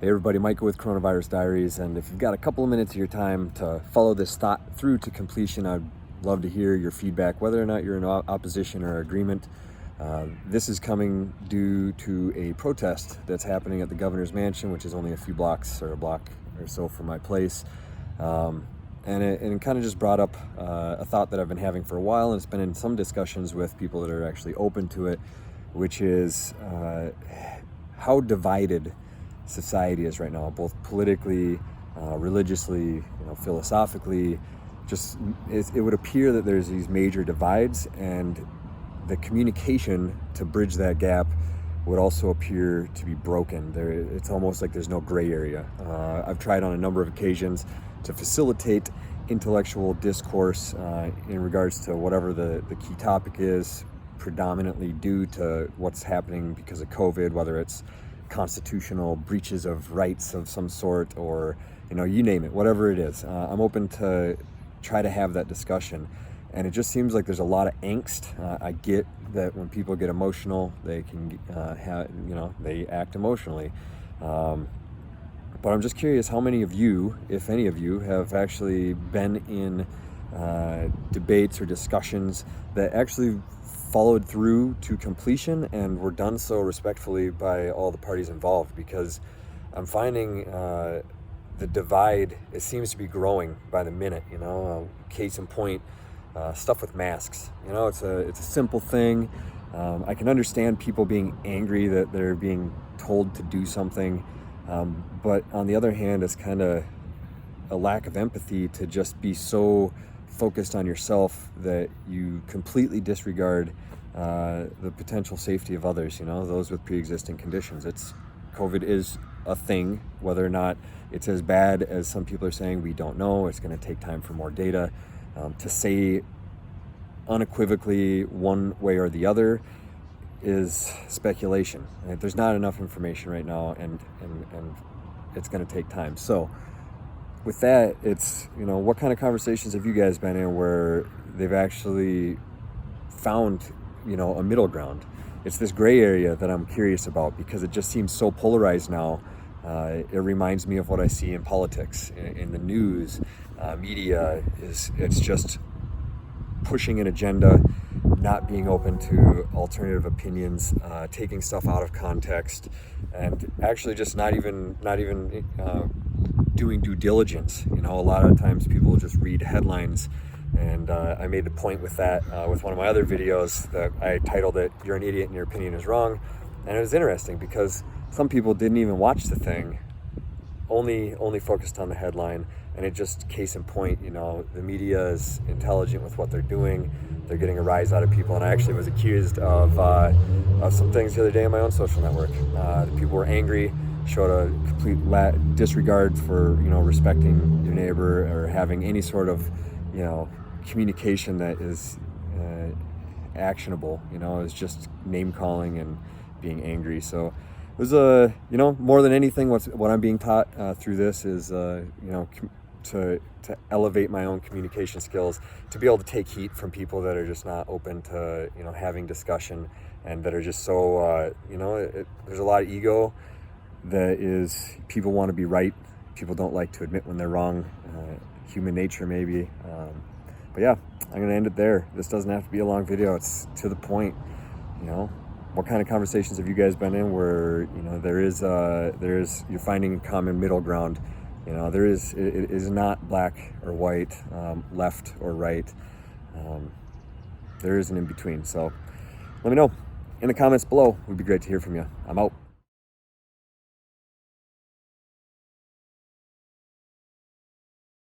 Hey everybody, Michael with CoronavirusDiaries, and if you've got a couple of minutes of your time to follow this thought through to completion, I'd love to hear your feedback, whether or not you're in opposition or agreement. This is coming due to a protest that's happening at the governor's mansion, which is only a few blocks or a block or so from my place. And it kind of just brought up a thought that I've been having for a while, and it's been in some discussions with people that are actually open to it, which is how divided society is right now, both politically, religiously, philosophically. Just it would appear that there's these major divides, and the communication to bridge that gap would also appear to be broken. It's almost like there's no gray area. I've tried on a number of occasions to facilitate intellectual discourse in regards to whatever the key topic is, predominantly due to what's happening because of COVID, whether it's constitutional breaches of rights of some sort, or you name it, whatever it is. I'm open to try to have that discussion, and it just seems like there's a lot of angst. I get that when people get emotional, they can they act emotionally, but I'm just curious how many of you, if any of you, have actually been in debates or discussions that actually followed through to completion and were done so respectfully by all the parties involved, because I'm finding the divide, it seems to be growing by the minute. Case in point, stuff with masks. It's a simple thing. I can understand people being angry that they're being told to do something, but on the other hand, it's kind of a lack of empathy to just be so focused on yourself that you completely disregard the potential safety of others, those with pre-existing conditions. COVID is a thing. Whether or not it's as bad as some people are saying, we don't know. It's going to take time for more data. To say unequivocally one way or the other is speculation. There's not enough information right now, and it's going to take time. So with that, it's, what kind of conversations have you guys been in where they've actually found, a middle ground? It's this gray area that I'm curious about, because it just seems so polarized now. It reminds me of what I see in politics, in the news, media. It's just pushing an agenda, not being open to alternative opinions, taking stuff out of context, and actually just not even doing due diligence. A lot of times people just read headlines, and I made the point with that with one of my other videos that I titled it, "You're an Idiot and Your Opinion is Wrong." And it was interesting because some people didn't even watch the thing, only focused on the headline. And it just, case in point, the media is intelligent with what they're doing. They're getting a rise out of people. And I actually was accused of some things the other day on my own social network. The people were angry, showed a complete disregard for respecting your neighbor or having any sort of communication that is actionable. It's just name calling and being angry. So it was more than anything, what I'm being taught through this is to elevate my own communication skills, to be able to take heat from people that are just not open to having discussion, and that are just so there's a lot of ego. That is, people want to be right. People don't like to admit when they're wrong. Human nature, maybe. But yeah, I'm going to end it there. This doesn't have to be a long video. It's to the point. What kind of conversations have you guys been in where there is you're finding common middle ground? It is not black or white, left or right. There is an in between. So let me know in the comments below. It would be great to hear from you. I'm out.